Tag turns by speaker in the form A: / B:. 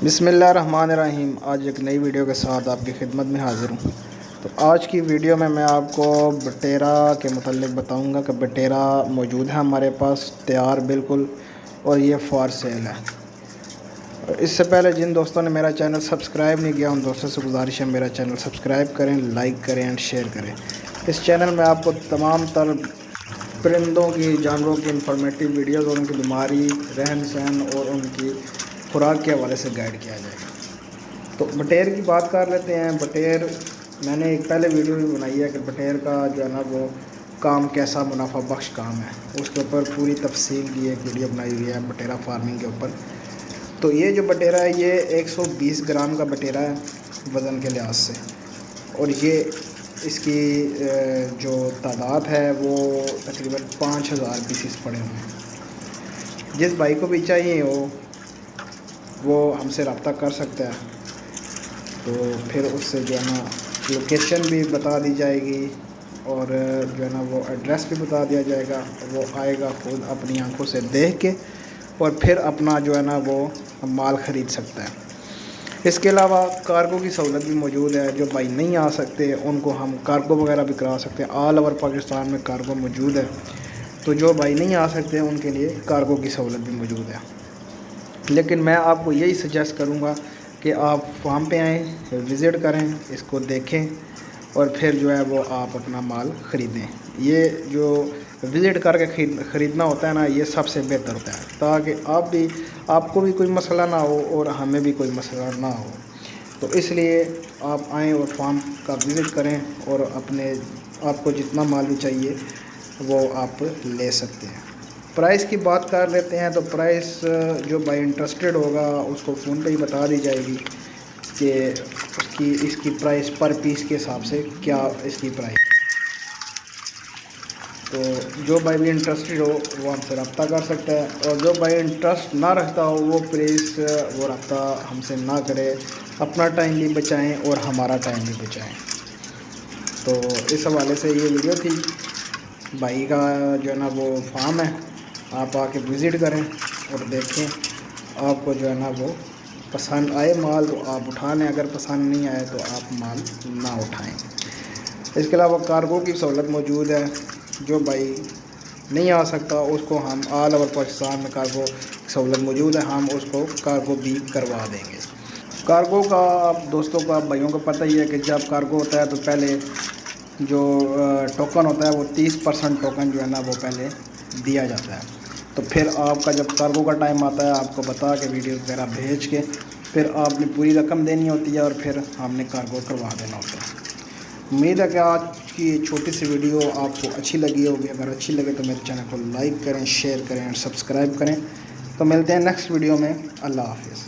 A: بسم اللہ الرحمن الرحیم۔ آج ایک نئی ویڈیو کے ساتھ آپ کی خدمت میں حاضر ہوں۔ تو آج کی ویڈیو میں آپ کو بٹیرا کے متعلق بتاؤں گا کہ بٹیرا موجود ہے ہمارے پاس تیار بالکل، اور یہ فار سیل ہے۔ اس سے پہلے جن دوستوں نے میرا چینل سبسکرائب نہیں کیا ان دوستوں سے گزارش ہے میرا چینل سبسکرائب کریں، لائک کریں اینڈ شیئر کریں۔ اس چینل میں آپ کو تمام تر پرندوں کی، جانوروں کی انفارمیٹیو ویڈیوز اور ان کی بیماری، رہن سہن اور ان کی خوراک کے حوالے سے گائیڈ کیا جائے گا۔ تو بٹیر کی بات کر لیتے ہیں۔ بٹیر میں نے ایک پہلے ویڈیو بھی بنائی ہے کہ بٹیر کا جو ہے نا وہ کام کیسا منافع بخش کام ہے، اس کے اوپر پوری تفصیل کی ایک ویڈیو بنائی ہوئی ہے بٹیرا فارمنگ کے اوپر۔ تو یہ جو بٹیرا ہے یہ 120 گرام کا بٹیرا ہے وزن کے لحاظ سے، اور یہ اس کی جو تعداد ہے وہ تقریباً 5000 پیسز پڑے ہوئے ہیں۔ جس بھائی کو بھی چاہیے وہ ہم سے رابطہ کر سکتا ہے، تو پھر اس سے جو ہے نا لوکیشن بھی بتا دی جائے گی اور جو ہے نا وہ ایڈریس بھی بتا دیا جائے گا۔ وہ آئے گا خود اپنی آنکھوں سے دیکھ کے اور پھر اپنا جو ہے نا وہ مال خرید سکتا ہے۔ اس کے علاوہ کارگو کی سہولت بھی موجود ہے۔ جو بھائی نہیں آ سکتے ان کو ہم کارگو وغیرہ بھی کرا سکتے ہیں۔ آل اوور پاکستان میں کارگو موجود ہے، تو جو بھائی نہیں آ سکتے ان کے لیے کارگو کی سہولت بھی موجود ہے۔ لیکن میں آپ کو یہی سجیسٹ کروں گا کہ آپ فارم پہ آئیں، وزٹ کریں، اس کو دیکھیں اور پھر جو ہے وہ آپ اپنا مال خریدیں۔ یہ جو وزٹ کر کے خریدنا ہوتا ہے نا، یہ سب سے بہتر ہوتا ہے، تاکہ آپ کو بھی کوئی مسئلہ نہ ہو اور ہمیں بھی کوئی مسئلہ نہ ہو۔ تو اس لیے آپ آئیں اور فارم کا وزٹ کریں اور آپ کو جتنا مال بھی چاہیے وہ آپ لے سکتے ہیں۔ پرائس کی بات کر لیتے ہیں۔ تو پرائس جو بائی انٹرسٹڈ ہوگا اس کو فون پہ ہی بتا دی جائے گی کہ اس کی پرائس پر پیس کے حساب سے کیا اس کی پرائس۔ تو جو بھائی بھی انٹرسٹڈ ہو وہ ہم سے رابطہ کر سکتا ہے، اور جو بھائی انٹرسٹ نہ رکھتا ہو وہ پلیز وہ رابطہ ہم سے نہ کرے۔ اپنا ٹائم بھی بچائیں اور ہمارا ٹائم بھی بچائیں۔ تو اس حوالے سے یہ ویڈیو تھی۔ بھائی کا جو ہے نا وہ فارم ہے، آپ آ کے وزٹ کریں اور دیکھیں۔ آپ کو جو ہے نا وہ پسند آئے مال تو آپ اٹھا لیں، اگر پسند نہیں آئے تو آپ مال نہ اٹھائیں۔ اس کے علاوہ کارگو کی سہولت موجود ہے۔ جو بھائی نہیں آ سکتا اس کو ہم آل اوور پاکستان میں کارگو سہولت موجود ہے، ہم اس کو کارگو بھی کروا دیں گے۔ کارگو کا آپ دوستوں کو، آپ بھائیوں کو پتہ ہی ہے کہ جب کارگو ہوتا ہے تو پہلے جو ٹوکن ہوتا ہے وہ 30% ٹوکن جو ہے نا وہ پہلے دیا جاتا ہے۔ تو پھر آپ کا جب کارگو کا ٹائم آتا ہے آپ کو بتا کے ویڈیو وغیرہ بھیج کے پھر آپ نے پوری رقم دینی ہوتی ہے اور پھر ہم نے کارگو کروا دینا ہوتا ہے۔ امید ہے کہ آج کی چھوٹی سی ویڈیو آپ کو اچھی لگی ہوگی۔ اگر اچھی لگے تو میرے چینل کو لائک کریں، شیئر کریں اور سبسکرائب کریں۔ تو ملتے ہیں نیکسٹ ویڈیو میں۔ اللہ حافظ۔